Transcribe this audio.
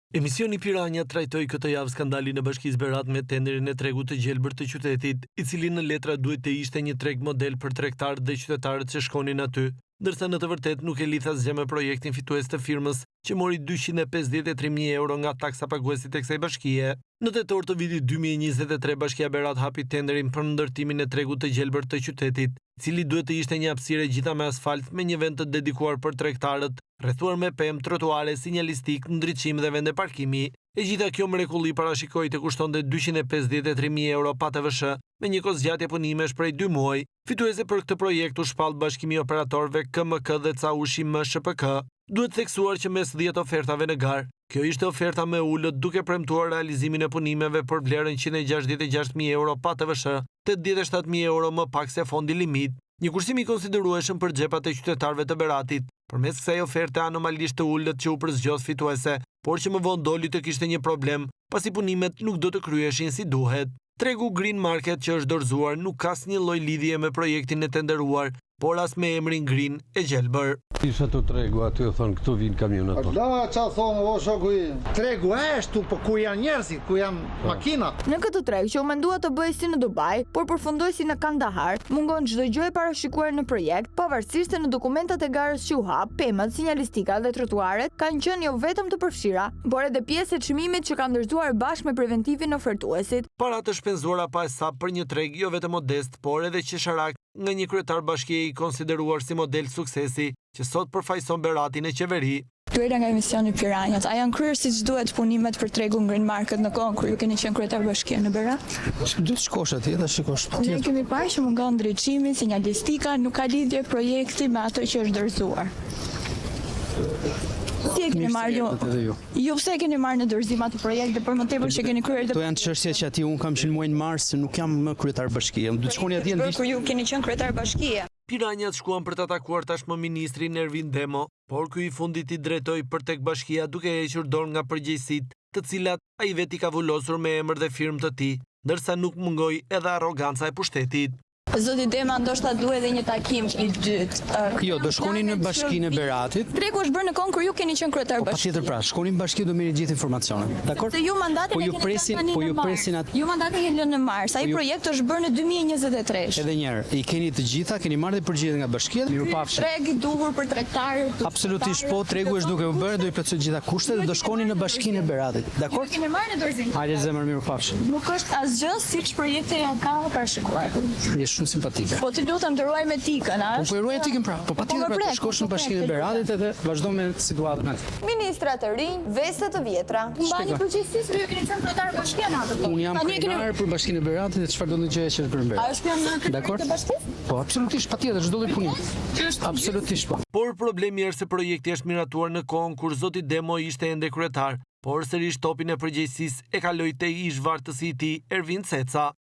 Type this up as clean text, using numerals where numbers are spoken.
Emisioni Piranja trajtoi këtë javë skandalin e Bashkisë Berat me tenderin e tregut të gjelbër të qytetit, i cili në letra duhet të ishte një treg model për tregtarët dhe qytetarët që shkonin aty, ndërsa në të vërtet nuk e lidh asgjë me projektin fitues të firmës, që mori 253.000 euro nga taksa paguesit e kësaj bashkie. Në tetor të vitit 2023, Bashkia Berat hapi tenderin për ndërtimin e tregut të gjelbër të qytetit, i cili duhet të ishte një hapësirë e gjitha me asfalt me një vend të dedikuar për tregtarët, rrethuar me pemë, trotuare, sinjalistik, ndriçim dhe vende parkimi. E gjitha kjo mrekulli parashikoi të kushtonte 253.000 euro pa TVSH, me një kozgjatje punimesh prej 2 muaj. Fituese për këtë projekt u shpall Bashkimi i Operatorëve KMK dhe CAUSHI MSHPK. Duhet theksuar që mes 10 ofertave në garë, kjo ishte oferta më e ulët duke premtuar realizimin e punimeve për vlerën 166.000 euro pa TVSH, 87.000 euro më pak se fondi limit. Një kursim i konsiderueshëm për xhepat e qytetarëve të Beratit, përmes kësaj oferte anomalisht të ulët që u përzgjodh fituese, por që më vonë doli të kishte një problem, pasi punimet nuk do të kryeshin si duhet. Tregu Green Market që është dorëzuar nuk ka asnjë lloj lidhje me projektin e tenderuar, por as me emrin Green e gjelbër. Isha të tregu aty e thonë këtu vinë kamionat. Da, qa thonë, o shoku i. Tregu eshtu, po ku janë njerëzit, ku janë makinat. Në këtë treg që u mendua të bëhej si në Dubai, por përfundoi si në Kandahar, mungon çdo gjë e parashikuar në projekt, pavarësisht se në dokumentat e garës që u hap, pemët, sinjalistika dhe trotuaret kanë qenë jo vetëm të përfshira, por edhe pjesë e çmimit që kanë ndërtuar bashkë me preventivin ofertuesit. Para të shpenzuara pa hesab për një treg jo vetëm modest, por edhe qesharak nga një kryetar bashkie i konsideruar si model suksesi, që sot përfaqëson Beratin e qeveri. Pyetja nga emisioni Piranjat, a janë kryer siç duhet punimet për tregun Green Market në kohën kur ju keni qenë kryetar bashkie në Berat? Du të shkosh atje dhe shikosh patjetër. Ne kemi parë që mungon ndriçimi, sinjalistika, nuk ka lidhje projekti me atë që është dorëzuar. Si e keni marrë ju? Ju pse e keni marrë në dorëzim atë projekt dhe për më tepër që keni kryer To janë çështje që aty un kam qenë muajin mars, nuk jam më kryetar bashkie. Do të shkoni atje në kur ju keni qenë kryetar bashkie. Piranjat shkuan për të takuar tashmë ministrin Ervin Demo, por ky i fundit i drejtoi për tek bashkia duke hequr dorë nga përgjegjësitë, të cilat ai vetë ka vullosur me emër dhe firmë të tij, ndërsa nuk mungoi edhe arroganca e pushtetit. Zoti Dema ndoshta duhet edhe një takim i dytë. Jo, do shkoni në Bashkinë e Beratit. Tregu është bërë në kohën kur ju keni qenë kryetar bashkie. Patjetër pra, shkoni në bashki do merrni gjithë informacionet. Dakor? Se ju mandatin po ju presin atë. Ju mandatin e lënë në mars. Ai projekt është bërë në 2023. Edhe një herë, i keni të gjitha, keni marrë dhe përgjigjet nga bashkia. Mirupafshim. Treg i duhur për tregtarët. Absolutisht po, tregu është duke u bërë, do i plotësoj gjitha kushtet dhe do shkoni në Bashkinë e Beratit. Dakor? Ju keni marrë në dorëzim. Hajde zemër, mirupafshim. Nuk është asgjë siç projekti ja ka parashikuar. Je shumë simpatike. Po ti lutem të ruaj me tikën, a? Po ruaj etikën pra. Po patjetër pra, shkosh në Bashkinë e Beratit edhe vazhdo me situatën aty. Ministra të rinj, veste të vjetra. Mbani përgjegjësisë ju keni qenë kryetar bashkie në atë. Unë jam kryetar për Bashkinë e Beratit dhe çfarëdo gjë që është bërë në Berat. A është janë kryetar të bashkisë? Po absolutisht, patjetër, çdo lloj punim. Absolutisht po. Por problemi është se projekti është miratuar në kohën kur zoti Demo ishte ende kryetar, por sërish topin e përgjegjësisë e kaloi te ish vartësi i tij Ervin Ceca.